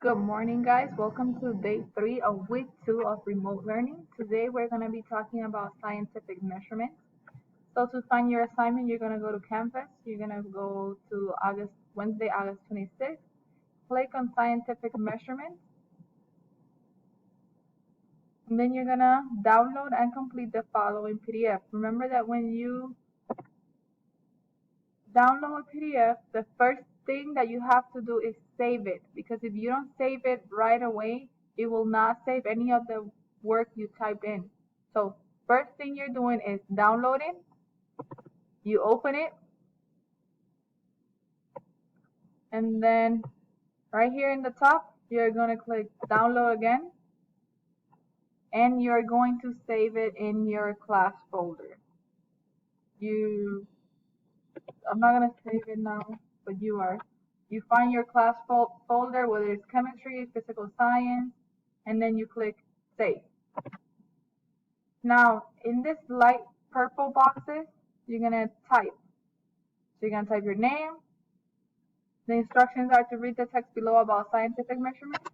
Good morning, guys. Welcome to day 3 of week 2 of remote learning. Today we're going to be talking about scientific measurements. So to find your assignment, you're going to go to Canvas. You're going to go to Wednesday, August 26th. Click on scientific measurements. And then you're going to download and complete the following PDF. Remember that when you download a PDF, the first thing that you have to do is save it, because if you don't save it right away, it will not save any of the work you typed in. So first thing you're doing is downloading. You open it, and then right here in the top, you're going to click download again, and you're going to save it in your class folder. I'm not going to save it now, but you are. You find your class folder, whether it's chemistry, physical science, and then you click save. Now, in this light purple boxes, you're going to type. So you're going to type your name. The instructions are to read the text below about scientific measurements.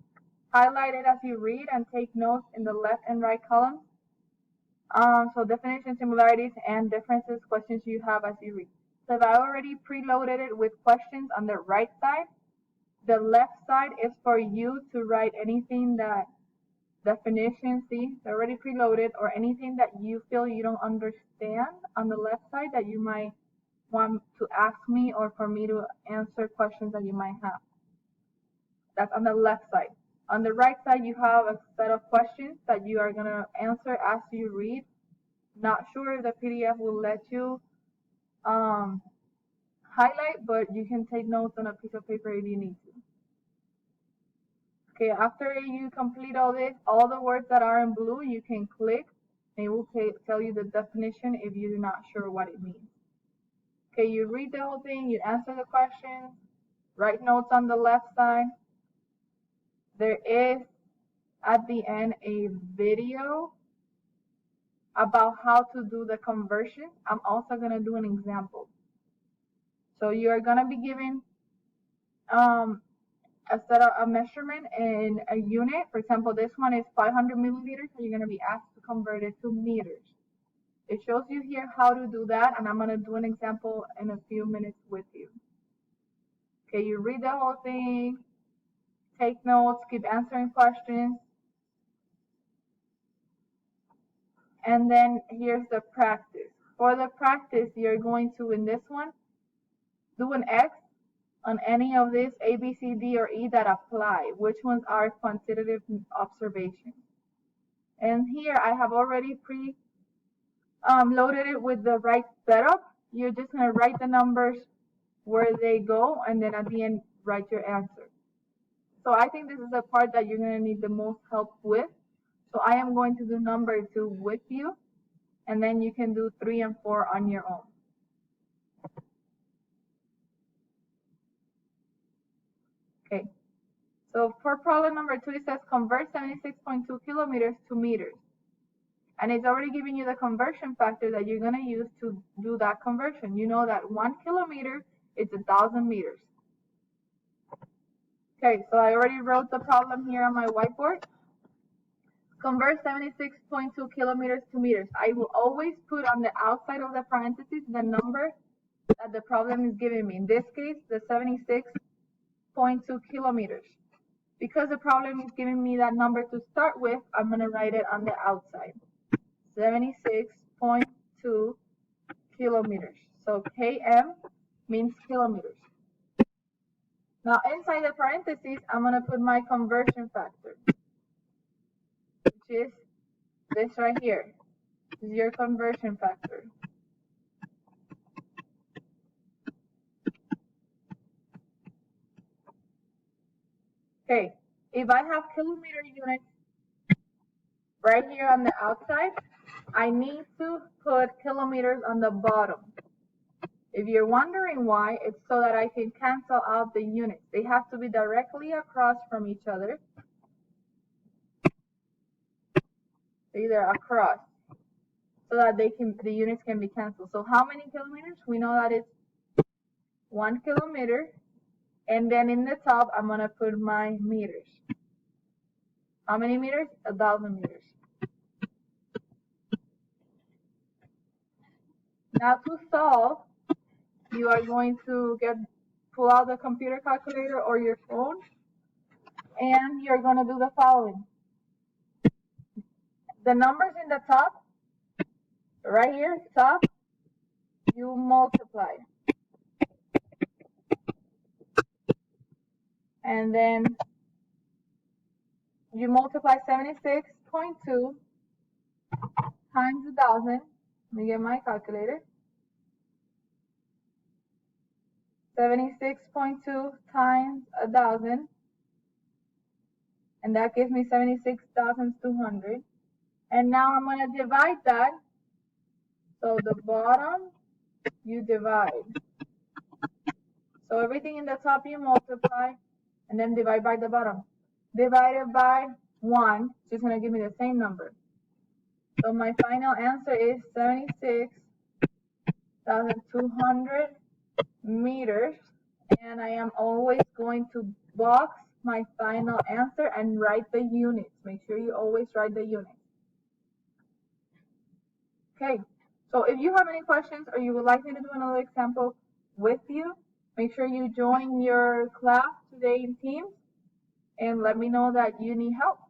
Highlight it as you read and take notes in the left and right columns. So definitions, similarities, and differences, questions you have as you read. So if I already preloaded it with questions on the right side, the left side is for you to write anything that definitions, see, they're already preloaded, or anything that you feel you don't understand on the left side that you might want to ask me, or for me to answer questions that you might have. That's on the left side. On the right side, you have a set of questions that you are going to answer as you read. Not sure if the PDF will let you highlight, but you can take notes on a piece of paper if you need to. Okay, after you complete all this, all the words that are in blue, you can click, and it will tell you the definition if you're not sure what it means. Okay, you read the whole thing, you answer the questions, write notes on the left side. There is, at the end, a video about how to do the conversion. I'm also going to do an example. So you're going to be given a set of a measurement in a unit. For example, this one is 500 milliliters, so you're going to be asked to convert it to meters. It shows you here how to do that, and I'm going to do an example in a few minutes with you. Okay, you read the whole thing, take notes, keep answering questions. And then here's the practice. For the practice, you're going to, in this one, do an X on any of these A, B, C, D, or E that apply. Which ones are quantitative observations? And here I have already loaded it with the right setup. You're just going to write the numbers where they go, and then at the end, write your answer. So I think this is the part that you're going to need the most help with. So I am going to do number 2 with you, and then you can do 3 and 4 on your own. Okay, so for problem number 2, it says convert 76.2 kilometers to meters. And it's already giving you the conversion factor that you're going to use to do that conversion. You know that 1 kilometer is 1,000 meters. Okay, so I already wrote the problem here on my whiteboard. Convert 76.2 kilometers to meters. I will always put on the outside of the parentheses the number that the problem is giving me. In this case, the 76.2 kilometers. Because the problem is giving me that number to start with, I'm going to write it on the outside. 76.2 kilometers. So km means kilometers. Now inside the parentheses, I'm going to put my conversion factor, which is this right here. This is your conversion factor. Okay, if I have kilometer units right here on the outside, I need to put kilometers on the bottom. If you're wondering why, it's so that I can cancel out the units. They have to be directly across from each other. Either across, so that the units can be canceled. So how many kilometers? We know that it's 1 kilometer And then in the top, I'm going to put my meters. How many meters? 1,000 meters. Now to solve, you are going to pull out the computer calculator or your phone, and you're going to do the following. The numbers in the top, right here, top, you multiply. And then you multiply 76.2 times 1,000. Let me get my calculator. 76.2 times 1,000. And that gives me 76,200. And now I'm going to divide that. So the bottom, you divide. So everything in the top you multiply, and then divide by the bottom. Divided by 1, it's just going to give me the same number. So my final answer is 76,200 meters. And I am always going to box my final answer and write the units. Make sure you always write the units. Okay, so if you have any questions or you would like me to do another example with you, make sure you join your class today in Teams and let me know that you need help.